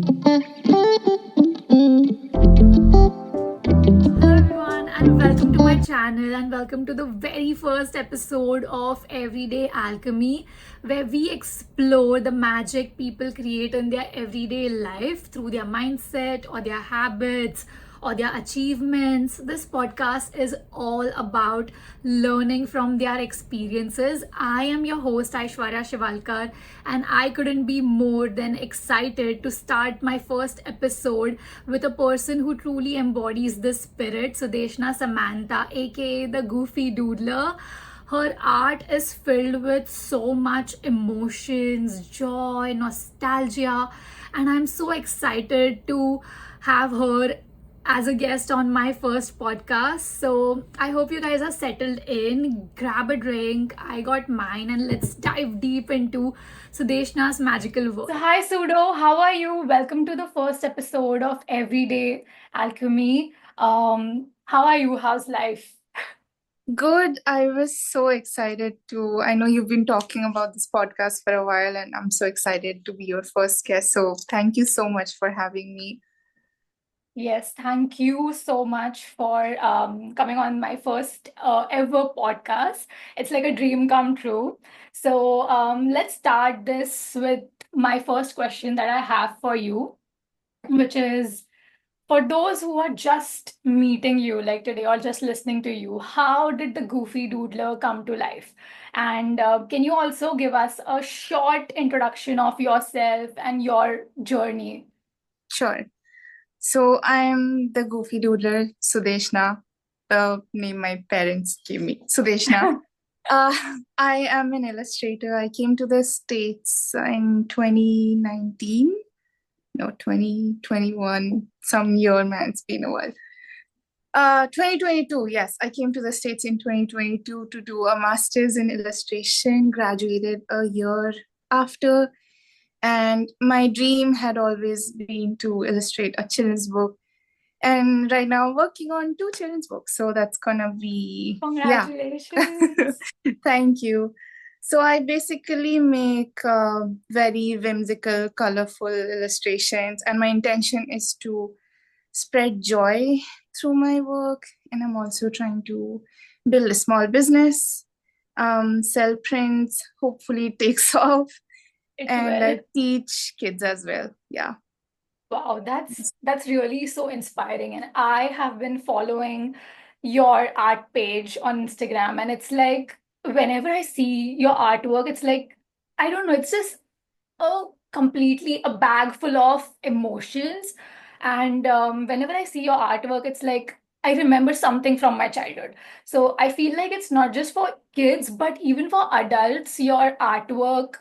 Hello everyone and welcome to my channel and welcome to the very first episode of Everyday Alchemy, where we explore the magic people create in their everyday life through their mindset or their habits or their achievements. This podcast is all about learning from their experiences. I am your host Aishwarya Shivalkar, and I couldn't be more than excited to start my first episode with a person who truly embodies this spirit, Sudesna Samanta, aka the Goofy Doodler. Her art is filled with so much emotions, joy, nostalgia, and I'm so excited to have her as a guest on my first podcast. So I hope you guys are settled in. Grab a drink. I got mine, and let's dive deep into Sudeshna's magical world. So, hi Sudo, how are you? Welcome to the first episode of Everyday Alchemy. How are you? How's life? Good. I was so excited to. I know you've been talking about this podcast for a while, and I'm so excited to be your first guest. So, thank you so much for having me. Yes, thank you so much for coming on my first ever podcast. It's like a dream come true. So let's start this with my first question that I have for you, which is for those who are just meeting you like today or just listening to you, how did the Goofy Doodler come to life? And can you also give us a short introduction of yourself and your journey? Sure. So, I'm the Goofy Doodler, Sudeshna, the name my parents gave me, Sudeshna. Uh, I am an illustrator. I came to the States in 2019. No, 2021. Some year, man. It's been a while. 2022, yes. I came to the States in 2022 to do a master's in illustration, graduated a year after, and my dream had always been to illustrate a children's book. And right now, I'm working on two children's books. So that's gonna be, yeah. Congratulations. Thank you. So I basically make very whimsical, colorful illustrations, and my intention is to spread joy through my work. And I'm also trying to build a small business, sell prints, hopefully it takes off, It and will. I teach kids as well. Yeah. Wow, that's really so inspiring. And I have been following your art page on Instagram, and it's like whenever I see your artwork, it's like I don't know, it's just a completely a bag full of emotions. And whenever I see your artwork, it's like I remember something from my childhood. So I feel like it's not just for kids, but even for adults, your artwork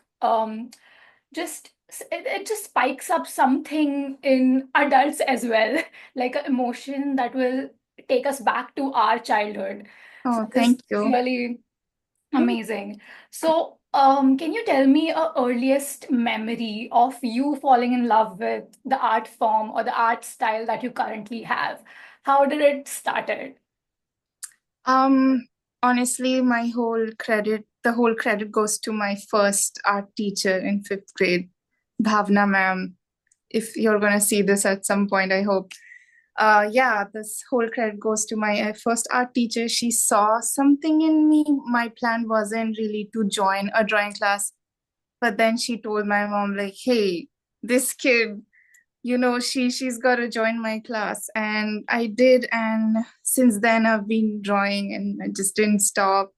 just it just spikes up something in adults as well, like an emotion that will take us back to our childhood. So Oh, this is thank you. really amazing. So can you tell me a earliest memory of you falling in love with the art form or the art style that you currently have? How did it started? Um, Honestly, the whole credit goes to my first art teacher in fifth grade, Bhavna ma'am. If you're gonna see this at some point, I hope. Yeah, this whole credit goes to my first art teacher. She saw something in me. My plan wasn't really to join a drawing class, but then she told my mom, like, hey, this kid, she's got to join my class. And I did, and since then I've been drawing and I just didn't stop.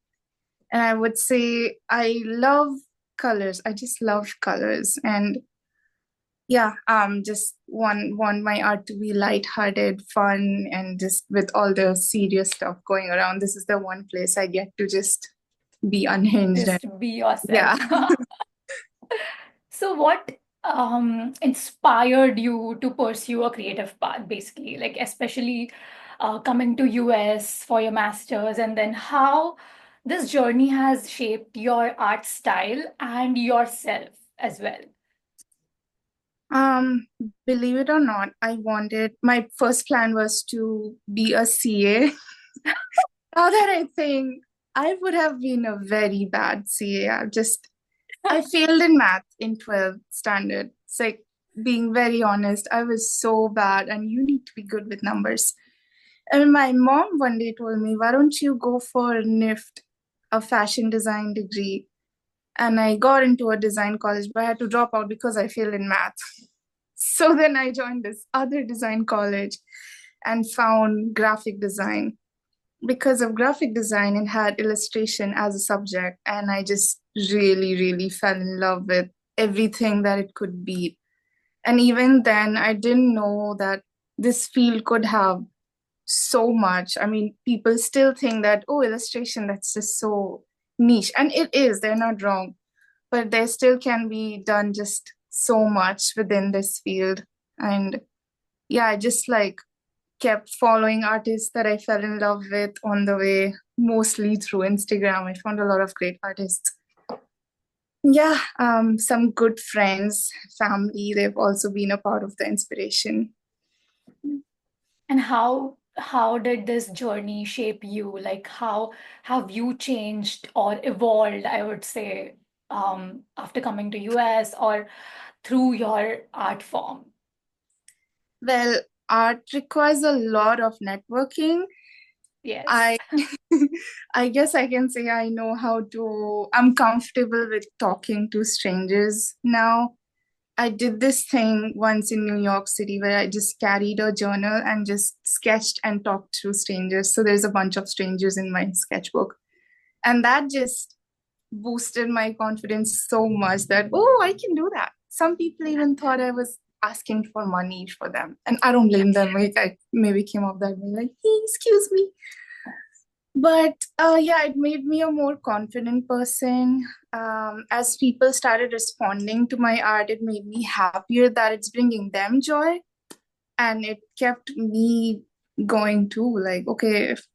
And I would say I love colors. I just love colors. And yeah, just want my art to be lighthearted, fun, and just with all the serious stuff going around. This is the one place I get to just be unhinged and Just be yourself. yeah. So what inspired you to pursue a creative path, basically, like especially coming to US for your master's, and then how this journey has shaped your art style and yourself as well? Um, Believe it or not, my first plan was to be a CA. Now that I think, I would have been a very bad CA. I failed in math in 12th standard. It's like being very honest, I was so bad, and you need to be good with numbers. And my mom one day told me, why don't you go for NIFT, a fashion design degree? And I got into a design college, but I had to drop out because I failed in math. So then I joined this other design college and found graphic design. Because of graphic design, it had illustration as a subject, and I just really, really fell in love with everything that it could be. And even then, I didn't know that this field could have so much. I mean, people still think that, oh, illustration, that's just so niche. And it is, they're not wrong, but there still can be done just so much within this field. And yeah, I just like kept following artists that I fell in love with on the way, mostly through Instagram. I found a lot of great artists. Yeah, some good friends, family, they've also been a part of the inspiration. And how did this journey shape you? Like how have you changed or evolved, I would say, after coming to US or through your art form? Well, art requires a lot of networking. Yes. I I guess I can say I know how to, I'm comfortable with talking to strangers now. I did this thing once in New York City where I just carried a journal and just sketched and talked to strangers. So there's a bunch of strangers in my sketchbook. And that just boosted my confidence so much that, oh, I can do that. Some people even thought I was asking for money for them. And I don't blame them. Like, I maybe came up that way, like, hey, excuse me. But yeah, it made me a more confident person. As people started responding to my art, it made me happier that it's bringing them joy. And it kept me going too. Like, okay, if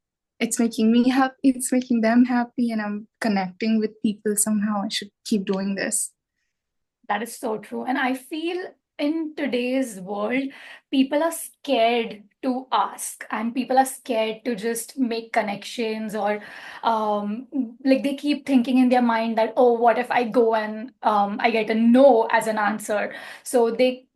it's making me happy, it's making them happy, and I'm connecting with people somehow, I should keep doing this. That is so true. And I feel in today's world, people are scared to ask and people are scared to just make connections or um, like they keep thinking in their mind that, oh, what if I go and I get a no as an answer? So they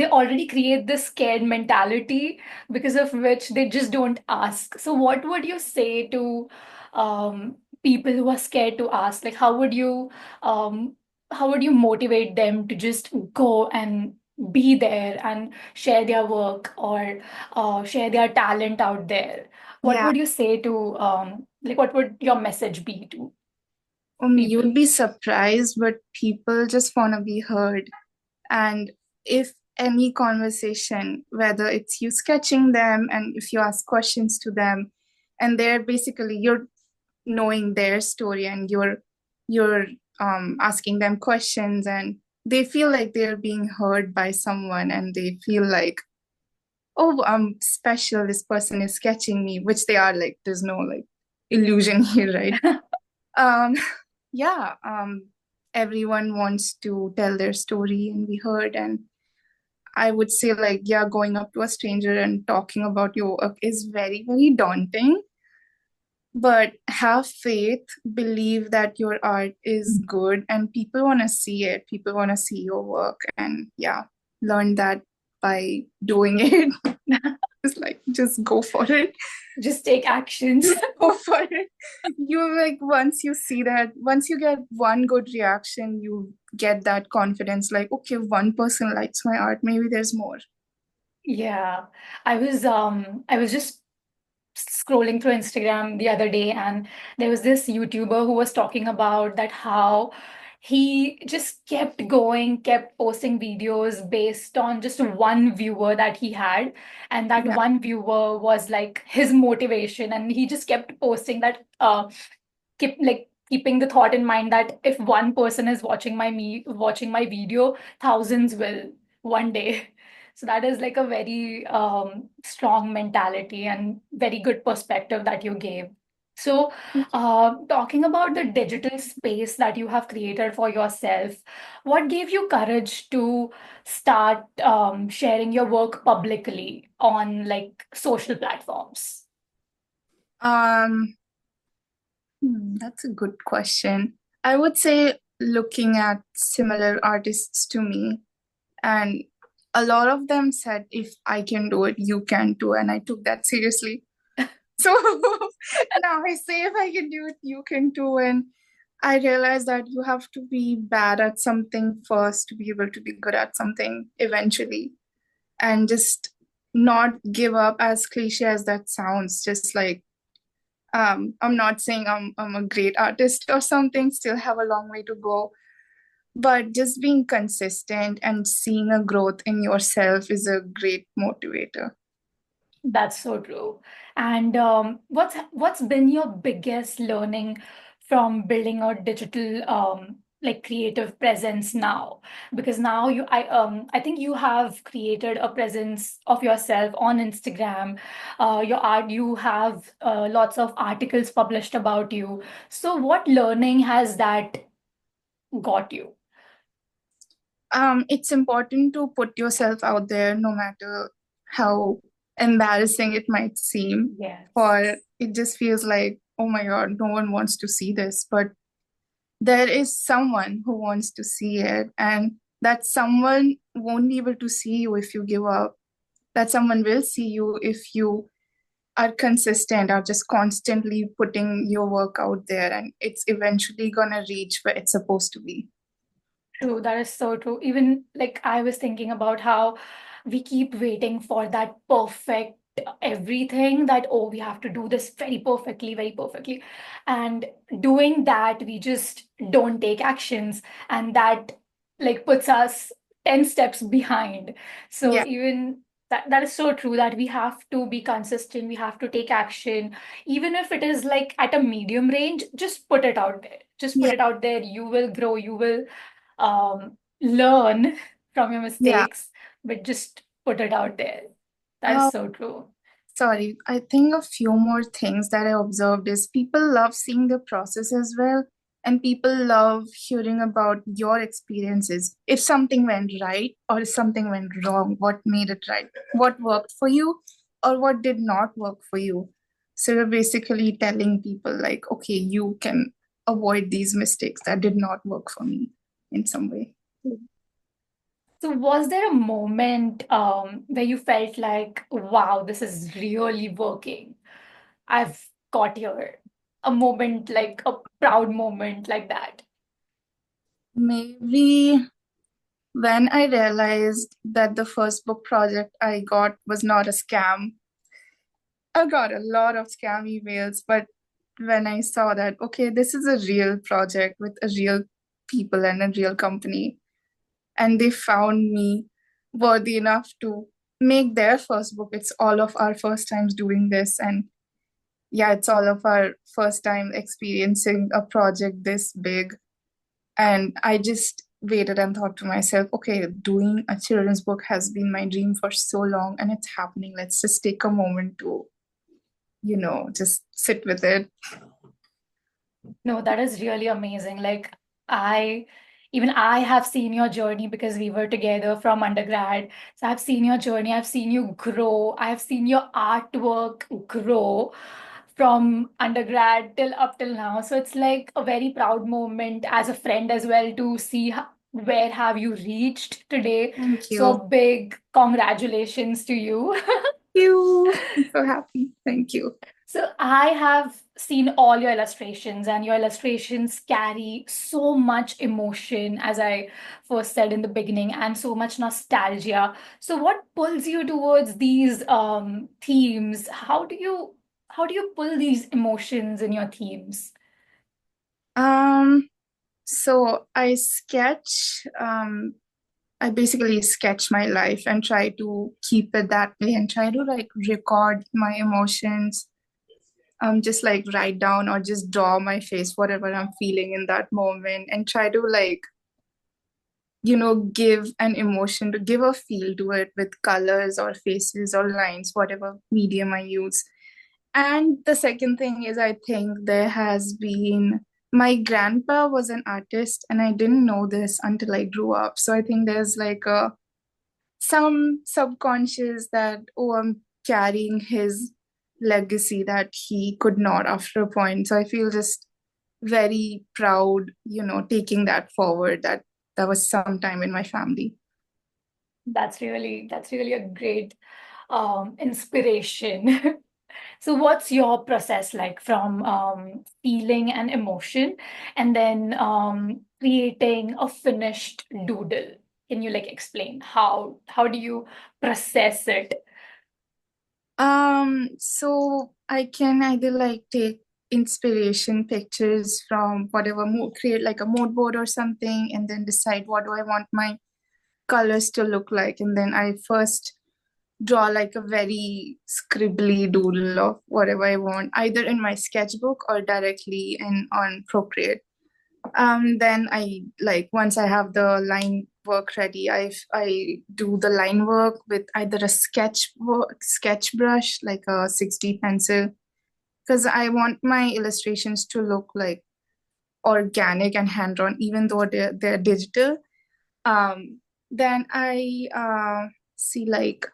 already create this scared mentality because of which they just don't ask. So what would you say to people who are scared to ask? Like um, how would you motivate them to just go and be there and share their work or share their talent out there? What Yeah, would you say to like what would your message be to you'd people? be surprised, but people just want to be heard. And if any conversation, whether it's you sketching them and if you ask questions to them, and they're basically you're knowing their story and you're asking them questions and they feel like they're being heard by someone and they feel like, oh, I'm special, this person is sketching me, which they are. Like, there's no like illusion here, right? um yeah, everyone wants to tell their story and be heard. And I would say, like, yeah, going up to a stranger and talking about your work is very, very daunting. But have faith, believe that your art is good and people want to see it. People want to see your work. And yeah, learn that by doing it. It's like, just go for it. Just take actions. Just go for it. You like, once you see that, once you get one good reaction, you get that confidence like, okay, one person likes my art, maybe there's more. Yeah, I was just scrolling through Instagram the other day, and there was this YouTuber who was talking about that how he just kept going, kept posting videos based on just one viewer that he had, and that Yeah. one viewer was like his motivation, and he just kept posting that keeping the thought in mind that if one person is watching my video, thousands will one day. So that is like a very strong mentality and very good perspective that you gave. So, talking about the digital space that you have created for yourself, what gave you courage to start sharing your work publicly on like social platforms? Um, that's a good question. I would say looking at similar artists to me. And a lot of them said, if I can do it, you can too. And I took that seriously. So now I say, if I can do it, you can too. And I realized that you have to be bad at something first to be able to be good at something eventually. And just not give up, as cliche as that sounds. Just like, I'm not saying I'm a great artist or something, still have a long way to go. But just being consistent and seeing a growth in yourself is a great motivator. That's so true. And what's been your biggest learning from building a digital like creative presence now? Because now I think you have created a presence of yourself on Instagram. Your art, you have lots of articles published about you. So what learning has that got you? It's important to put yourself out there no matter how embarrassing it might seem, Yes. or it just feels like, oh my God, no one wants to see this. But there is someone who wants to see it, and that someone won't be able to see you if you give up. That someone will see you if you are consistent, are just constantly putting your work out there, and it's eventually gonna reach where it's supposed to be. True, that is so true. Even like I was thinking about how we keep waiting for that perfect everything that, oh, we have to do this very perfectly, very perfectly. And doing that, we just don't take actions. And that like puts us 10 steps behind. So Yeah, even that is so true that we have to be consistent, we have to take action. Even if it is like at a medium range, just put it out there. Just put yeah, it out there. You will grow, you will learn from your yeah. mistakes, but just put it out there. That is Uh, so true. Sorry, I think a few more things that I observed is people love seeing the process as well, and people love hearing about your experiences. If something went right or if something went wrong, what made it right? What worked for you or what did not work for you? So you're basically telling people, like, okay, you can avoid these mistakes that did not work for me in some way. So, was there a moment where you felt like, wow, this is really working? I've got here. A moment, like a proud moment like that. Maybe when I realized that the first book project I got was not a scam. I got a lot of scam emails, but when I saw that, okay, this is a real project with a real people and a real company, and they found me worthy enough to make their first book. It's all of our first times doing this, and yeah, it's all of our first time experiencing a project this big. And I just waited and thought to myself, okay, doing a children's book has been my dream for so long and it's happening. Let's just take a moment to, just sit with it. No, that is really amazing. Like I even I have seen your journey because we were together from undergrad. So I've seen your journey, I've seen you grow, I've seen your artwork grow from undergrad till up till now. So it's like a very proud moment as a friend as well to see where have you reached today. Thank So you. big congratulations to you. You. I'm so happy. Thank you. So I have seen all your illustrations, and your illustrations carry so much emotion, as I first said in the beginning, and so much nostalgia. So what pulls you towards these themes? How do you pull these emotions in your themes? Um, so I basically sketch my life and try to keep it that way and try to like record my emotions, just like write down or just draw my face, whatever I'm feeling in that moment, and try to like, give an emotion, to give a feel to it with colors or faces or lines, whatever medium I use. And the second thing is, I think there has been, my grandpa was an artist and I didn't know this until I grew up. So I think there's like some subconscious that, oh, I'm carrying his legacy that he could not after a point. So I feel just very proud, taking that forward, that was sometime in my family. That's really a great inspiration. So what's your process like from feeling and emotion and then creating a finished doodle? Can you like explain how do you process it? So I can either like take inspiration pictures from whatever mood, create like a mood board or something, and then decide what do I want my colors to look like. And then I first draw like a very scribbly doodle of whatever I want, either in my sketchbook or directly in on Procreate. Then I like once I have the line work ready, I do the line work with either a sketch brush, like a 6D pencil, because I want my illustrations to look like organic and hand-drawn, even though they're digital. Then I see like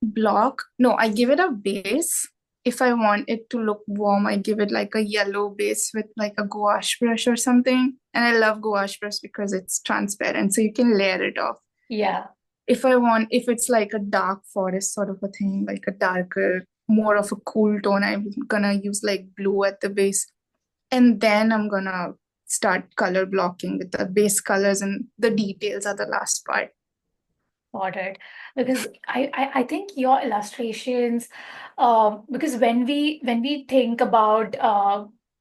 block. No, I give it a base. If I want it to look warm, I give it like a yellow base with like a gouache brush or something. And I love gouache brush because it's transparent, so you can layer it off. Yeah. If it's like a dark forest sort of a thing, like a darker, more of a cool tone, I'm gonna use like blue at the base. And then I'm gonna start color blocking with the base colors, and the details are the last part. Got it. Because I think your illustrations, because when we think about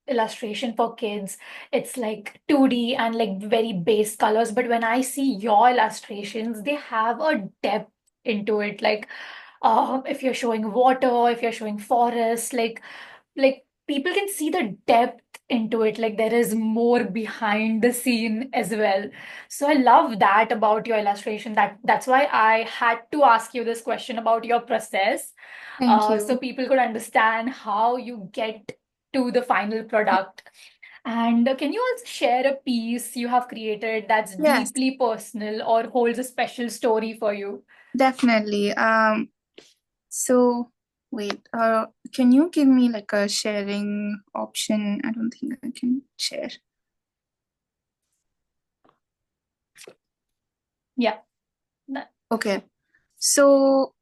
illustration for kids, it's like 2D and like very base colors. But when I see your illustrations, they have a depth into it. Like if you're showing water, if you're showing forest, like people can see the depth into it, like there is more behind the scene as well. So I love that about your illustration. That's why I had to ask you this question about your process, Thank so you. people could understand how you get to the final product. And can you also share a piece you have created that's Yes, deeply personal or holds a special story for you? definitely. So wait, can you give me like a sharing option? I don't think I can share. Yeah. Okay. So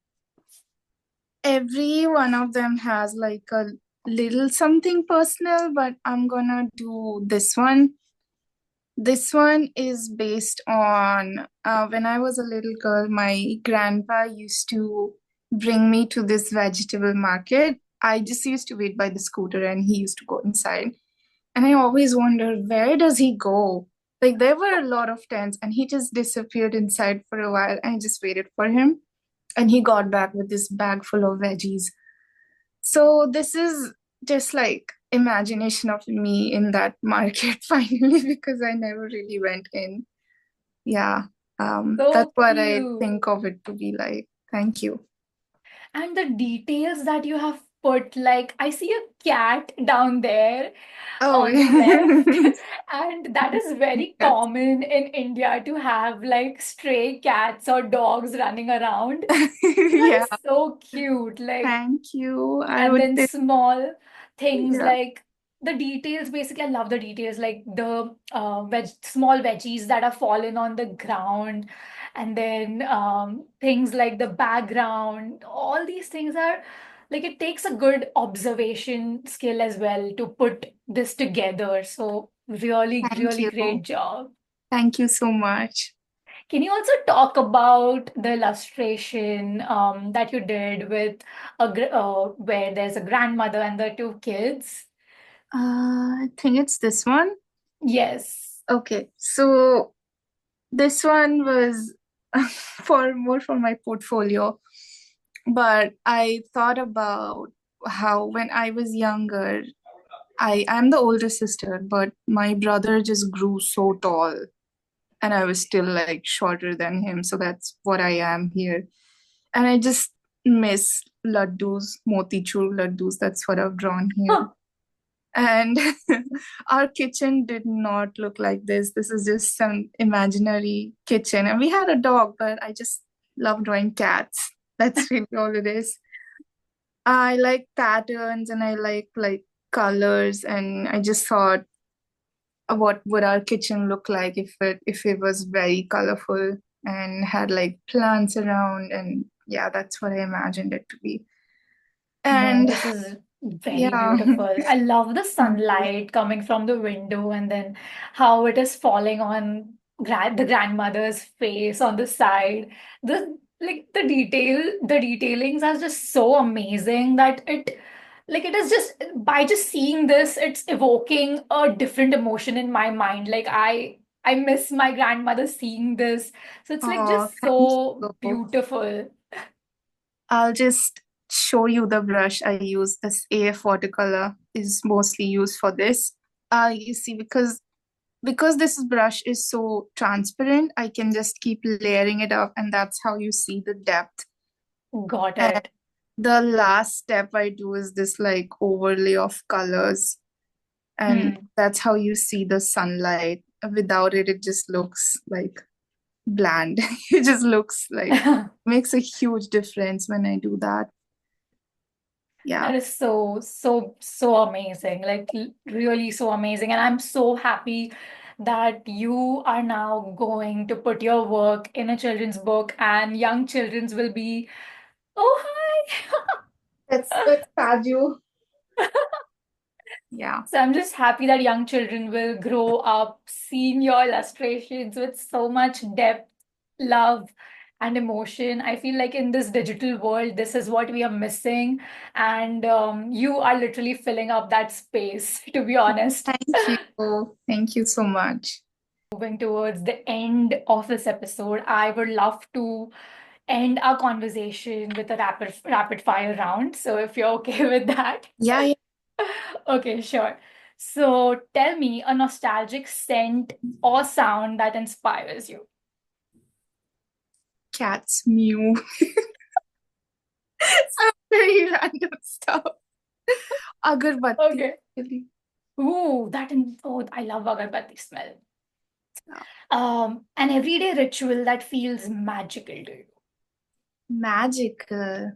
every one of them has like a little something personal, but I'm gonna do this one. This one is based on when I was a little girl, my grandpa used to bring me to this vegetable market. I just used to wait by the scooter and he used to go inside. And I always wondered, where does he go? Like there were a lot of tents and he just disappeared inside for a while and I just waited for him. And he got back with this bag full of veggies. So this is just like imagination of me in that market finally because I never really went in. Yeah. That's So what I cute. think of it to be like. Thank you. And the details that you have put, like, I see a cat down there Oh, on the left, yeah. and that is very Yes. common in India to have like stray cats or dogs running around. So that Yeah. is so cute. Like, Thank you. I and would then say, small things yeah. like the details. Basically, I love the details, like the small veggies that are fallen on the ground, and then things like the background. All these things are like, it takes a good observation skill as well to put this together. So really, Thank really you. great job. Thank you so much. Can you also talk about the illustration that you did with where there's a grandmother and the two kids? I think it's this one. Yes. Okay. So this one was for more for my portfolio, but I thought about how when I was younger, I'm the older sister, but my brother just grew so tall and I was still like shorter than him. So that's what I am here. And I just miss laddus, motichur laddus. That's what I've drawn here. Huh. And our kitchen did not look like this. This is just some imaginary kitchen. And we had a dog, but I just love drawing cats. That's really all it is. I like patterns and I like colors, and I just thought, what would our kitchen look like if it was very colorful? and had like plants around, and yeah, that's what I imagined it to be. No, And this is very yeah, beautiful. I love the thank you. sunlight coming from the window and then how it is falling on the grandmother's face on the side. The detailings are just so amazing that it is just by just seeing this, it's evoking a different emotion in my mind. Like I miss my grandmother seeing this. So it's like Oh, just thank so you. beautiful. I'll just show you the brush I use. This AF watercolor is mostly used for this. You see, because this brush is so transparent, I can just keep layering it up, and that's how you see the depth. Got And it. the last step I do is this like overlay of colors, and Hmm. that's how you see the sunlight. Without it, it just looks like bland. It just looks like makes a huge difference when I do that. Yeah. That is so amazing. Like really so amazing. And I'm so happy that you are now going to put your work in a children's book and young children's will be, oh, That's hi. sad you. Yeah. So I'm just happy that young children will grow up seeing your illustrations with so much depth, love, and emotion. I feel like in this digital world, this is what we are missing. And you are literally filling up that space, to be honest. Thank you. Thank you so much. Moving towards the end of this episode, I would love to end our conversation with a rapid fire round. So if you're okay with that. Yeah, yeah. Okay, sure. So tell me a nostalgic scent or sound that inspires you. Cats mew. Some very random stuff. Agarbatti. Okay. Really. I love agarbatti smell. Yeah. An everyday ritual that feels magical to you. Magical.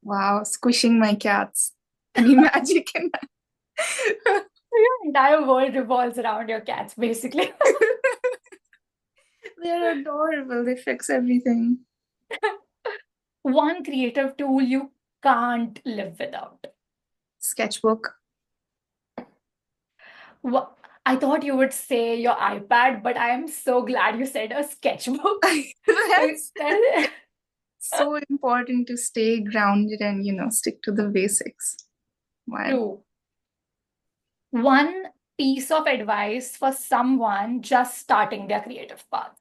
Wow, squishing my cats. Any magic in that? Your entire world revolves around your cats, basically. They're adorable. They fix everything. One creative tool you can't live without. Sketchbook. Wha- I thought you would say your iPad, but I am so glad you said a sketchbook. That's That so important to stay grounded and, stick to the basics. Why? true. One piece of advice for someone just starting their creative path.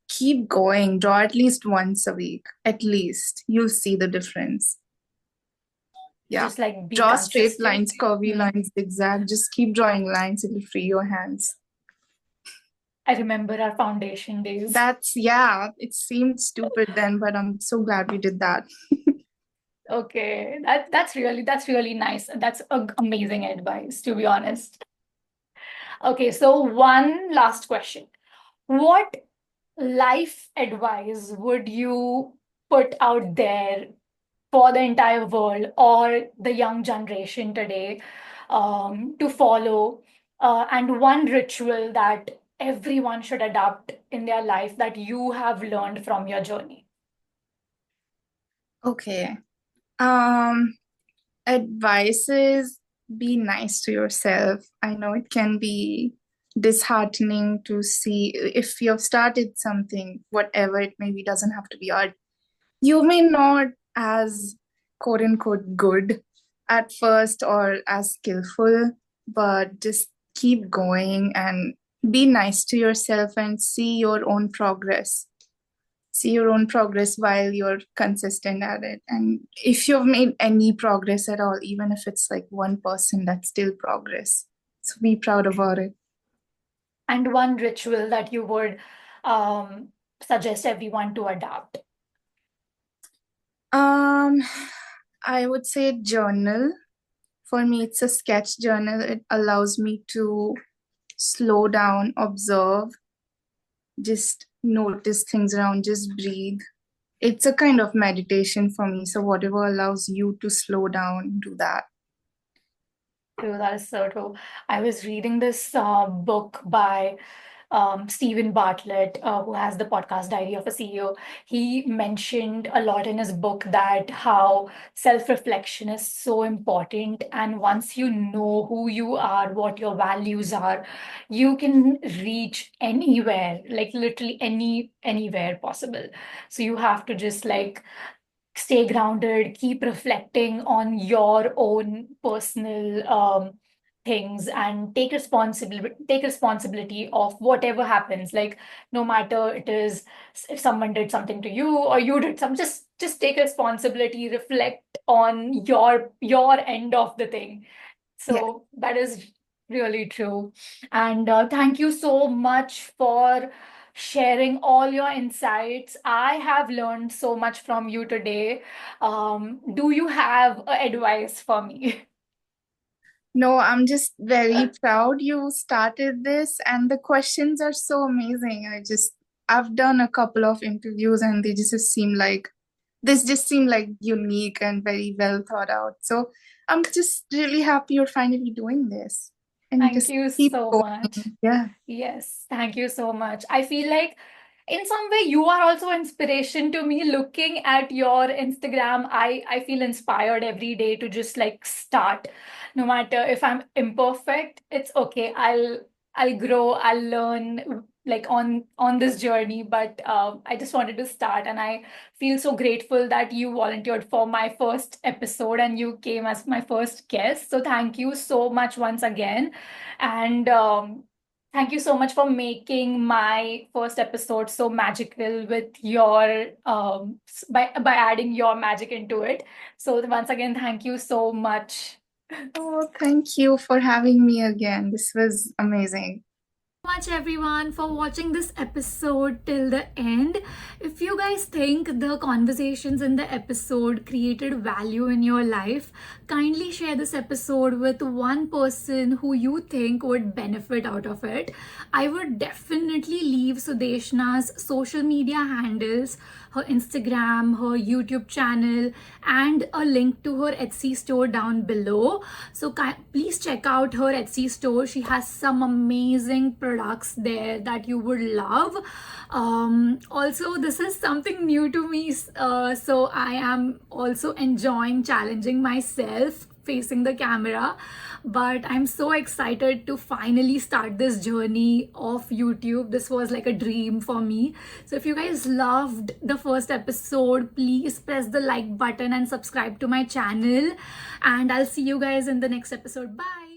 Keep going. Draw at least once a week. At least. You'll see the difference. Yeah. Just like be Draw straight consistent. lines, curvy Hmm. lines, zigzag. Just keep drawing lines. It'll free your hands. I remember our foundation days. Yeah, it seemed stupid then, but I'm so glad we did that. Okay, that's really nice. That's amazing advice, to be honest. Okay, so one last question. What life advice would you put out there for the entire world or the young generation today to follow, and one ritual that everyone should adopt in their life that you have learned from your journey? Okay. Um, Advice is be nice to yourself. I know it can be disheartening to see if you've started something, whatever it may be, doesn't have to be art. You may not as quote unquote good at first or as skillful, but just keep going and be nice to yourself and see your own progress. See your own progress while you're consistent at it. And if you've made any progress at all, even if it's like 1%, that's still progress. So be proud about it. And one ritual that you would um, suggest everyone to adopt? Um, I would say journal. For me, it's a sketch journal. It allows me to slow down, observe, just notice things around, just breathe. It's a kind of meditation for me. So whatever allows you to slow down, do that. True, that is so true. I was reading this book by Stephen Bartlett, who has the podcast Diary of a CEO, he mentioned a lot in his book that how self-reflection is so important. And once you know who you are, what your values are, you can reach anywhere, like literally anywhere possible. So you have to just like stay grounded, keep reflecting on your own personal things, and take responsibility of whatever happens. Like no matter it is if someone did something to you or you did some, just take responsibility, reflect on your end of the thing. Yeah. So that is really true. And thank you so much for sharing all your insights. I have learned so much from you today. Do you have advice for me? No, I'm just very proud you started this, and the questions are so amazing. I've done a couple of interviews, and this just seemed like unique and very well thought out. So I'm just really happy you're finally doing this, and Thank just you keep so much. going. Yeah. Yes, thank you so much. I feel like in some way you are also inspiration to me. Looking at your Instagram, I feel inspired every day to just like start. No matter if I'm imperfect, it's okay. I'll grow, I'll learn like on this journey. But I just wanted to start, and I feel so grateful that you volunteered for my first episode and you came as my first guest. So thank you so much once again. And thank you so much for making my first episode so magical with your by adding your magic into it. So once again, thank you so much. Oh, thank you for having me again. This was amazing. Much everyone for watching this episode till the end. If you guys think the conversations in the episode created value in your life, kindly share this episode with one person who you think would benefit out of it. I would definitely leave Sudeshna's social media handles, her Instagram, her YouTube channel, and a link to her Etsy store down below. So please check out her Etsy store. She has some amazing products there that you would love. Also, this is something new to me, so I am also enjoying challenging myself facing the camera, but I'm so excited to finally start this journey of YouTube. This was like a dream for me. So if you guys loved the first episode, please press the like button and subscribe to my channel, and I'll see you guys in the next episode. Bye.